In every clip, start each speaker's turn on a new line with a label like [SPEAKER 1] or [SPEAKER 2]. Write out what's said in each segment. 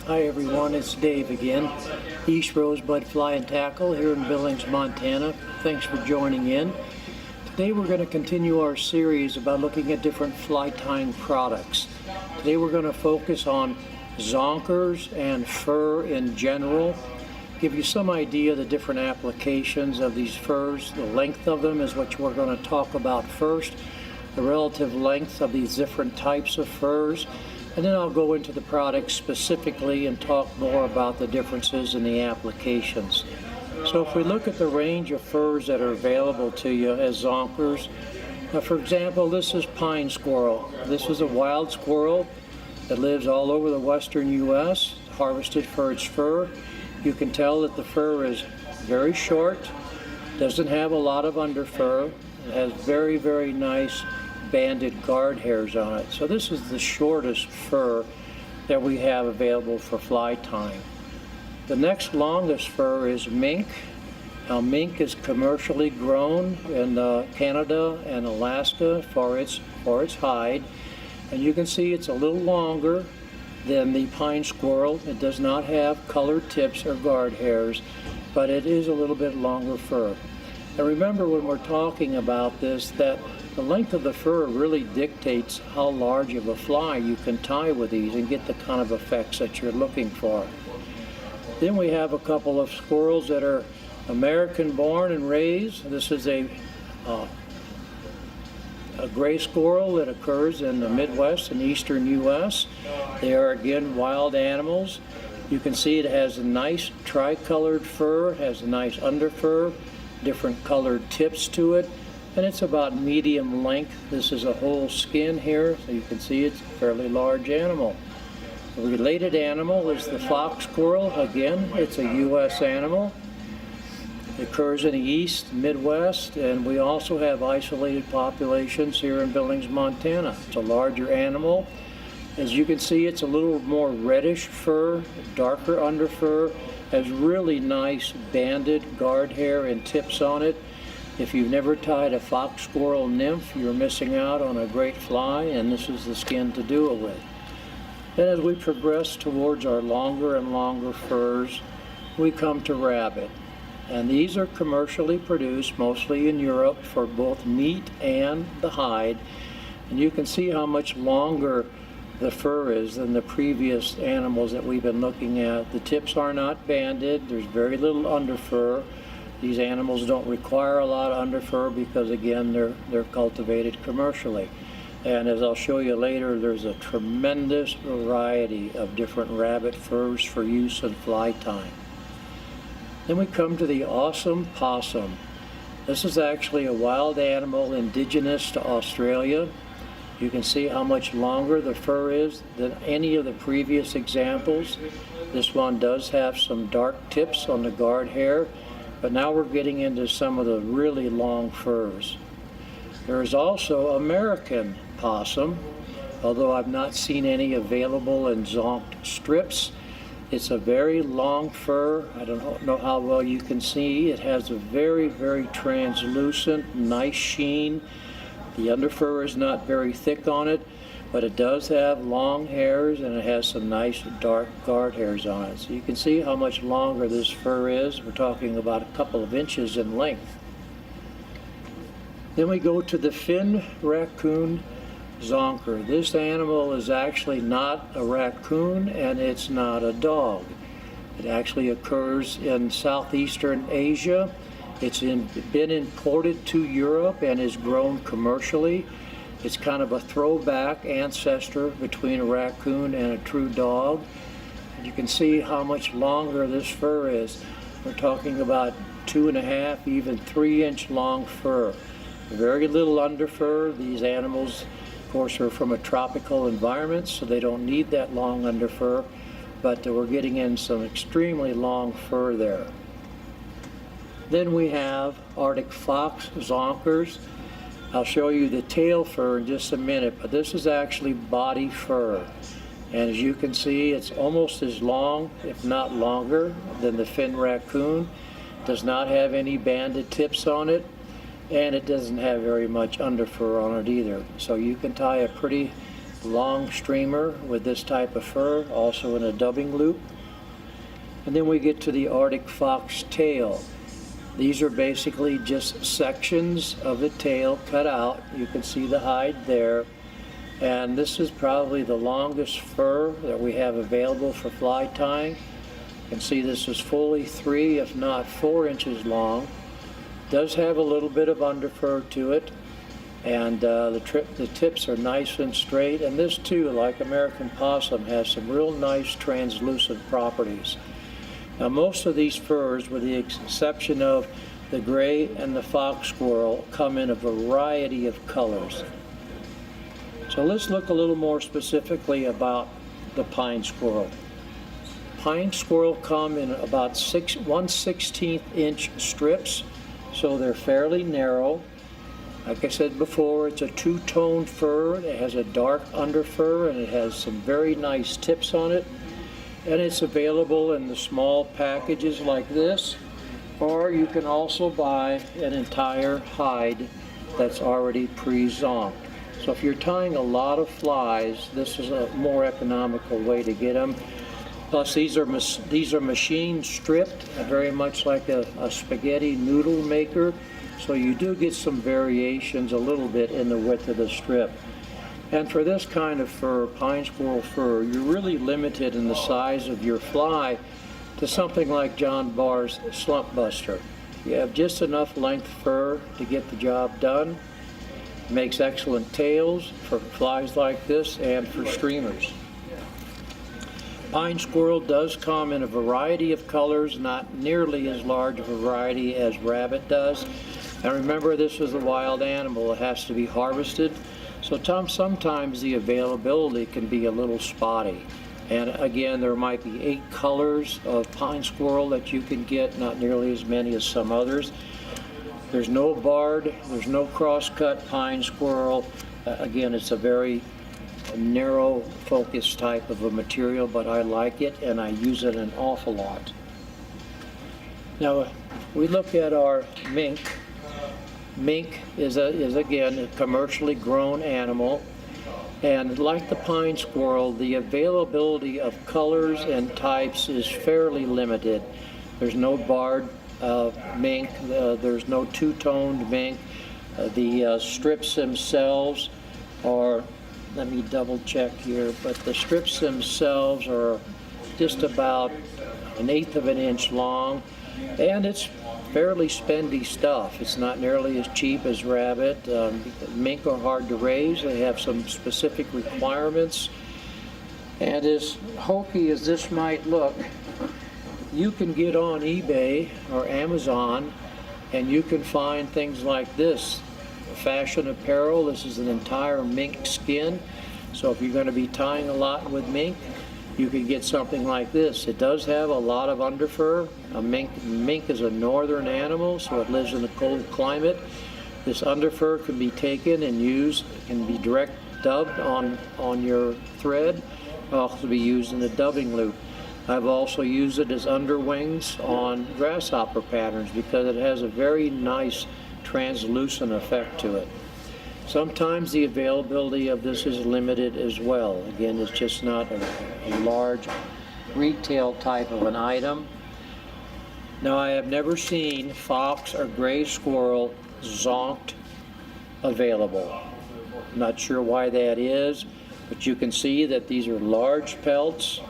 [SPEAKER 1] Hi everyone, it's Dave again, East Rosebud Fly and Tackle here in Billings, Montana. Thanks for joining in. Today we're going to continue our series about looking at different fly tying products. Today we're going to focus on zonkers and fur in general, give you some idea of the different applications of these furs. The length of them is what we're going to talk about first, the relative length of these different types of furs. And then I'll go into the products specifically and talk more about the differences in the applications. So if we look at the range of furs that are available to you as zonkers, for example, this is pine squirrel. This is a wild squirrel that lives all over the western U.S., harvested for its fur. You can tell that the fur is very short, doesn't have a lot of underfur, it has very, very nice banded guard hairs on it. So this is the shortest fur that we have available for fly tying. The next longest fur is mink. Now mink is commercially grown in Canada and Alaska for its hide, and you can see it's a little longer than the pine squirrel. It does not have colored tips or guard hairs, but it is a little bit longer fur. And remember, when we're talking about this, that the length of the fur really dictates how large of a fly you can tie with these and get the kind of effects that you're looking for. Then we have a couple of squirrels that are American born and raised. This is a gray squirrel that occurs in the Midwest and eastern U.S. They are again wild animals. You can see it has a nice tricolored fur, has a nice underfur, different colored tips to it, and it's about medium length. This is a whole skin here, so you can see it's a fairly large animal. A related animal is the fox squirrel. Again, it's a U.S. animal. It occurs in the east, Midwest, and we also have isolated populations here in Billings, Montana. It's a larger animal. As you can see, it's a little more reddish fur, darker underfur, has really nice banded guard hair and tips on it. If you've never tied a fox squirrel nymph, you're missing out on a great fly, and this is the skin to do it with. Then as we progress towards our longer and longer furs, we come to rabbit. And these are commercially produced, mostly in Europe, for both meat and the hide. And you can see how much longer the fur is than the previous animals that we've been looking at. The tips are not banded, there's very little underfur. These animals don't require a lot of underfur because, again, they're cultivated commercially. And as I'll show you later, there's a tremendous variety of different rabbit furs for use in fly tying. Then we come to the awesome possum. This is actually a wild animal indigenous to Australia. You can see how much longer the fur is than any of the previous examples. This one does have some dark tips on the guard hair, but now we're getting into some of the really long furs. There is also American possum, although I've not seen any available in zonked strips. It's a very long fur. I don't know how well you can see. It has a very, very translucent, nice sheen. The underfur is not very thick on it, but it does have long hairs and it has some nice dark guard hairs on it. So you can see how much longer this fur is. We're talking about a couple of inches in length. Then we go to the fin raccoon zonker. This animal is actually not a raccoon and it's not a dog. It actually occurs in southeastern Asia. It's been imported to Europe and is grown commercially. It's kind of a throwback ancestor between a raccoon and a true dog. And you can see how much longer this fur is. We're talking about 2.5, even 3-inch long fur. Very little underfur. These animals, of course, are from a tropical environment, so they don't need that long underfur, but we're getting in some extremely long fur there. Then we have Arctic fox zonkers. I'll show you the tail fur in just a minute, but this is actually body fur. And as you can see, it's almost as long, if not longer, than the fin raccoon. Does not have any banded tips on it, and it doesn't have very much underfur on it either. So you can tie a pretty long streamer with this type of fur, also in a dubbing loop. And then we get to the Arctic fox tail. These are basically just sections of the tail cut out. You can see the hide there. And this is probably the longest fur that we have available for fly tying. You can see this is fully 3, if not 4 inches long. Does have a little bit of underfur to it. And the tips are nice and straight. And this too, like American possum, has some real nice translucent properties. Now most of these furs, with the exception of the gray and the fox squirrel, come in a variety of colors. So let's look a little more specifically about the pine squirrel. Pine squirrel come in about 1/16 inch strips, so they're fairly narrow. Like I said before, it's a two-tone fur. It has a dark underfur and it has some very nice tips on it. And it's available in the small packages like this, or you can also buy an entire hide that's already pre-zonked. So if you're tying a lot of flies, this is a more economical way to get them. Plus these are machine stripped, very much like a spaghetti noodle maker. So you do get some variations a little bit in the width of the strip. And for this kind of fur, pine squirrel fur, you're really limited in the size of your fly to something like John Barr's Slump Buster. You have just enough length fur to get the job done. Makes excellent tails for flies like this and for streamers. Pine squirrel does come in a variety of colors, not nearly as large a variety as rabbit does. And remember, this is a wild animal. It has to be harvested. So sometimes the availability can be a little spotty. And again, there might be 8 colors of pine squirrel that you can get, not nearly as many as some others. There's no barred, there's no cross-cut pine squirrel. Again, it's a very narrow focus type of a material, but I like it and I use it an awful lot. Now, we look at our mink. Mink is again a commercially grown animal, and like the pine squirrel, the availability of colors and types is fairly limited. There's no barred mink, there's no two-toned mink. The strips themselves are, let me double check here, but the strips themselves are just about 1/8 of an inch long, and it's fairly spendy stuff. It's not nearly as cheap as rabbit. Mink are hard to raise. They have some specific requirements. And as hokey as this might look, you can get on eBay or Amazon and you can find things like this. Fashion apparel, this is an entire mink skin. So if you're going to be tying a lot with mink, you can get something like this. It does have a lot of underfur. Mink is a northern animal, so it lives in a cold climate. This underfur can be taken and used, it can be direct dubbed on your thread. It can also be used in a dubbing loop. I've also used it as underwings on grasshopper patterns because it has a very nice translucent effect to it. Sometimes the availability of this is limited as well. Again, it's just not a large retail type of an item. Now, I have never seen fox or gray squirrel zonked available. I'm not sure why that is, but you can see that these are large pelts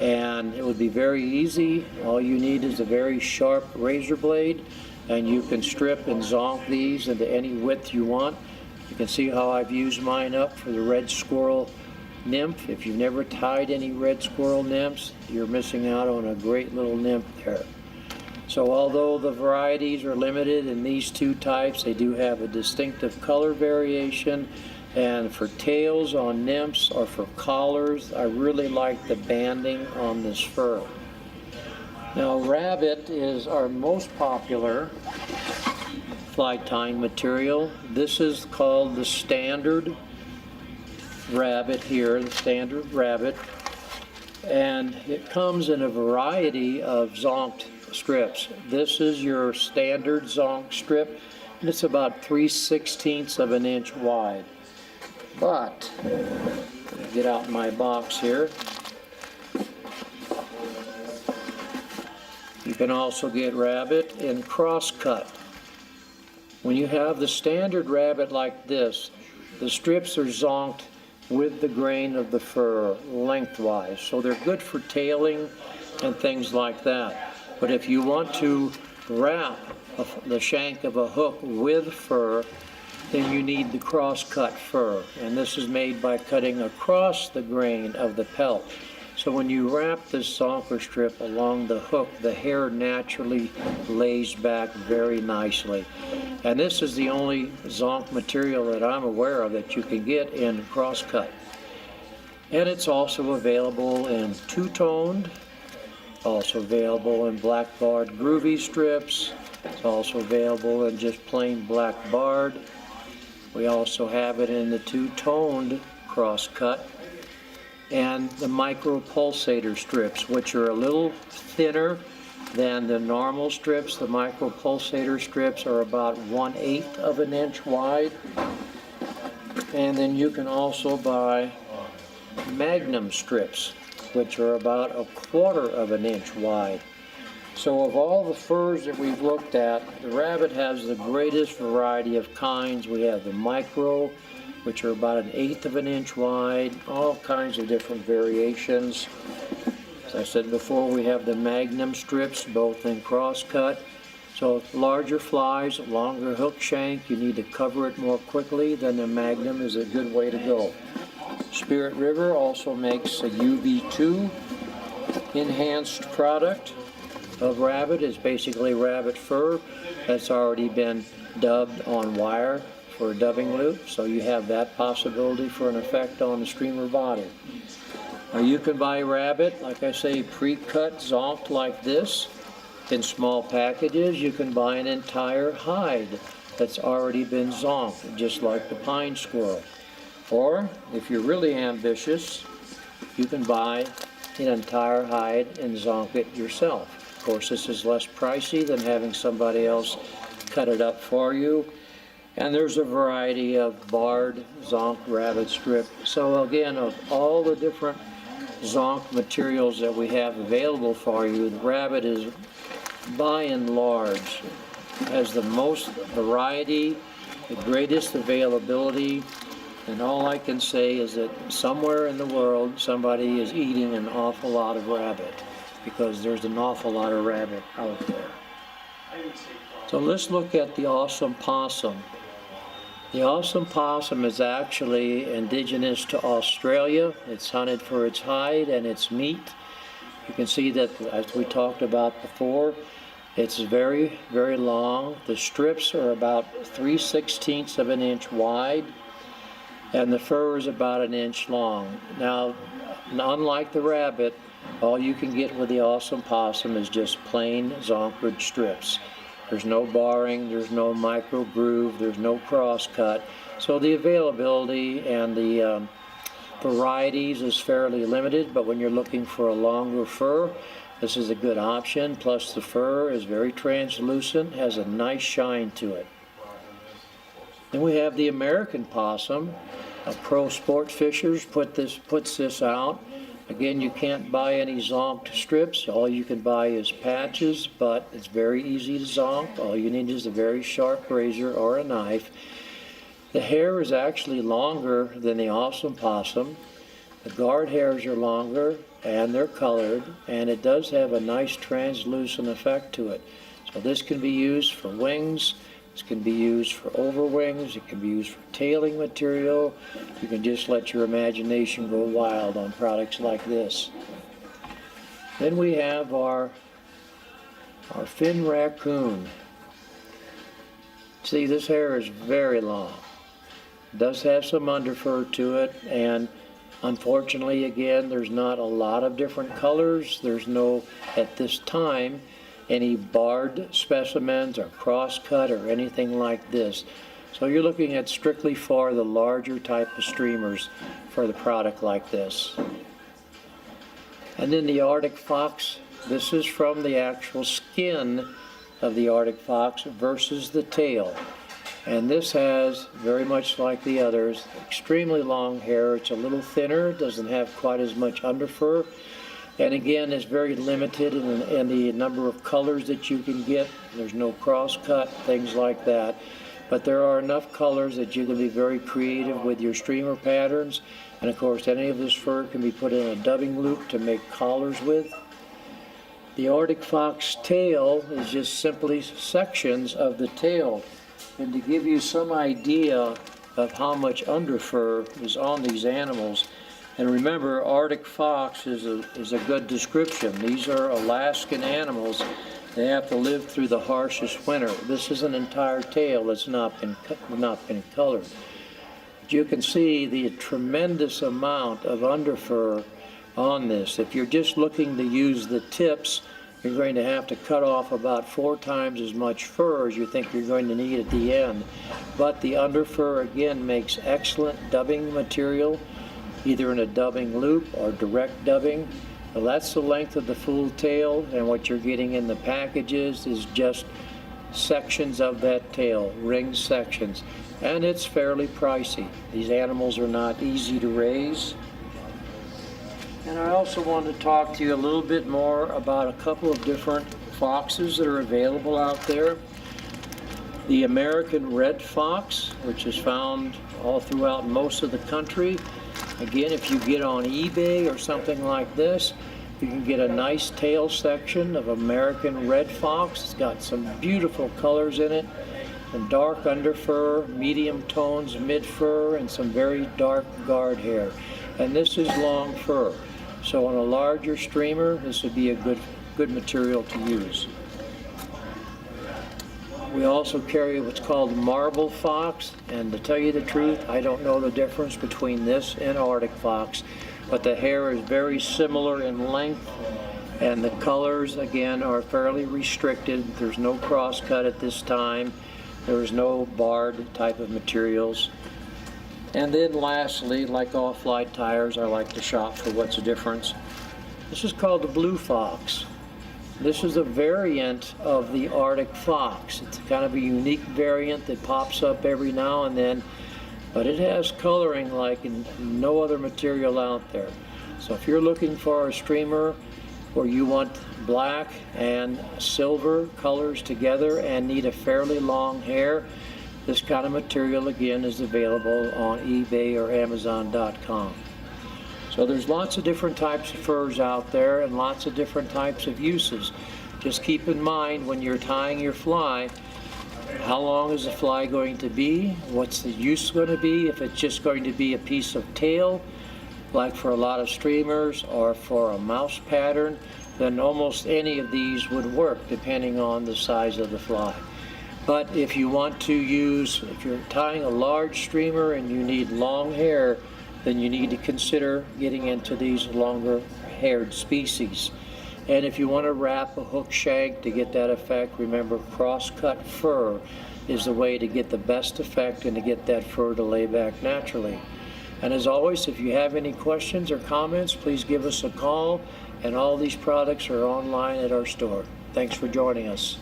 [SPEAKER 1] and it would be very easy. All you need is a very sharp razor blade and you can strip and zonk these into any width you want. You can see how I've used mine up for the red squirrel nymph. If you've never tied any red squirrel nymphs, you're missing out on a great little nymph there. So although the varieties are limited in these two types, they do have a distinctive color variation. And for tails on nymphs or for collars, I really like the banding on this fur. Now, rabbit is our most popular fly tying material. This is called the standard rabbit here, the standard rabbit. And it comes in a variety of zonked strips. This is your standard zonk strip, and it's about 3/16 of an inch wide. But get out my box here. You can also get rabbit in cross-cut. When you have the standard rabbit like this, the strips are zonked with the grain of the fur lengthwise, so they're good for tailing and things like that. But if you want to wrap the shank of a hook with fur, then you need the cross-cut fur, and this is made by cutting across the grain of the pelt. So when you wrap this zonker strip along the hook, the hair naturally lays back very nicely. And this is the only zonk material that I'm aware of that you can get in cross-cut. And it's also available in two-toned, also available in black barred groovy strips. It's also available in just plain black barred. We also have it in the two-toned cross-cut and the micro pulsator strips, which are a little thinner than the normal strips. The micro pulsator strips are about 1/8 of an inch wide. And then you can also buy magnum strips, which are about 1/4 of an inch wide. So of all the furs that we've looked at, the rabbit has the greatest variety of kinds. We have the micro, which are about 1/8 of an inch wide, all kinds of different variations. As I said before, we have the magnum strips, both in cross-cut. So larger flies, longer hook shank, you need to cover it more quickly, then the magnum is a good way to go. Spirit River also makes a UV2 enhanced product of rabbit. It's basically rabbit fur that's already been dubbed on wire for a dubbing loop, so you have that possibility for an effect on the streamer body. Now you can buy rabbit, like I say, pre-cut, zonked like this in small packages. You can buy an entire hide that's already been zonked, just like the pine squirrel. Or, if you're really ambitious, you can buy an entire hide and zonk it yourself. Of course, this is less pricey than having somebody else cut it up for you. And there's a variety of barred zonk rabbit strip. So again, of all the different zonk materials that we have available for you, the rabbit is by and large has the most variety, the greatest availability, and all I can say is that somewhere in the world somebody is eating an awful lot of rabbit, because there's an awful lot of rabbit out there. So let's look at the awesome possum. The awesome possum is actually indigenous to Australia. It's hunted for its hide and its meat. You can see that, as we talked about before, it's very, very long. The strips are about 3/16 of an inch wide, and the fur is about 1 inch long. Now, unlike the rabbit, all you can get with the awesome possum is just plain zonkered strips. There's no barring, there's no micro groove, there's no cross cut. So the availability and the varieties is fairly limited, but when you're looking for a longer fur, this is a good option. Plus the fur is very translucent, has a nice shine to it. Then we have the American possum. Pro Sport Fishers puts this out. Again, you can't buy any zonked strips. All you can buy is patches, but it's very easy to zonk. All you need is a very sharp razor or a knife. The hair is actually longer than the awesome possum. The guard hairs are longer and they're colored, and it does have a nice translucent effect to it. So this can be used for wings. This can be used for overwings, it can be used for tailing material. You can just let your imagination go wild on products like this. Then we have our fin raccoon. See, this hair is very long. It does have some underfur to it, and unfortunately, again, there's not a lot of different colors. There's no, at this time, any barred specimens or cross-cut or anything like this. So you're looking at strictly for the larger type of streamers for the product like this. And then the Arctic fox. This is from the actual skin of the Arctic fox versus the tail. And this has, very much like the others, extremely long hair. It's a little thinner, doesn't have quite as much underfur. And again, it's very limited in the number of colors that you can get. There's no cross cut, things like that. But there are enough colors that you can be very creative with your streamer patterns. And of course, any of this fur can be put in a dubbing loop to make collars with. The Arctic fox tail is just simply sections of the tail. And to give you some idea of how much underfur is on these animals, and remember, Arctic fox is a good description. These are Alaskan animals. They have to live through the harshest winter. This is an entire tail that's not been colored. But you can see the tremendous amount of underfur on this. If you're just looking to use the tips, you're going to have to cut off about 4 times as much fur as you think you're going to need at the end. But the underfur, again, makes excellent dubbing material, either in a dubbing loop or direct dubbing. Well, that's the length of the full tail, and what you're getting in the packages is just sections of that tail, ring sections. And it's fairly pricey. These animals are not easy to raise. And I also want to talk to you a little bit more about a couple of different foxes that are available out there. The American red fox, which is found all throughout most of the country. Again, if you get on eBay or something like this, you can get a nice tail section of American red fox. It's got some beautiful colors in it, some dark underfur, medium tones, mid-fur, and some very dark guard hair. And this is long fur. So on a larger streamer, this would be a good material to use. We also carry what's called marble fox, and to tell you the truth, I don't know the difference between this and Arctic fox, but the hair is very similar in length, and the colors, again, are fairly restricted. There's no cross cut at this time. There's no barred type of materials. And then lastly, like all flight tires, I like to shop for what's the difference. This is called the blue fox. This is a variant of the Arctic fox. It's kind of a unique variant that pops up every now and then, but it has coloring like no other material out there. So if you're looking for a streamer where you want black and silver colors together and need a fairly long hair, this kind of material, again, is available on eBay or Amazon.com. So there's lots of different types of furs out there and lots of different types of uses. Just keep in mind when you're tying your fly, how long is the fly going to be? What's the use going to be? If it's just going to be a piece of tail, like for a lot of streamers, or for a mouse pattern, then almost any of these would work depending on the size of the fly. But if you want to use, if you're tying a large streamer and you need long hair, then you need to consider getting into these longer haired species. And if you want to wrap a hook shank to get that effect, remember cross-cut fur is the way to get the best effect and to get that fur to lay back naturally. And as always, if you have any questions or comments, please give us a call, and all these products are online at our store. Thanks for joining us.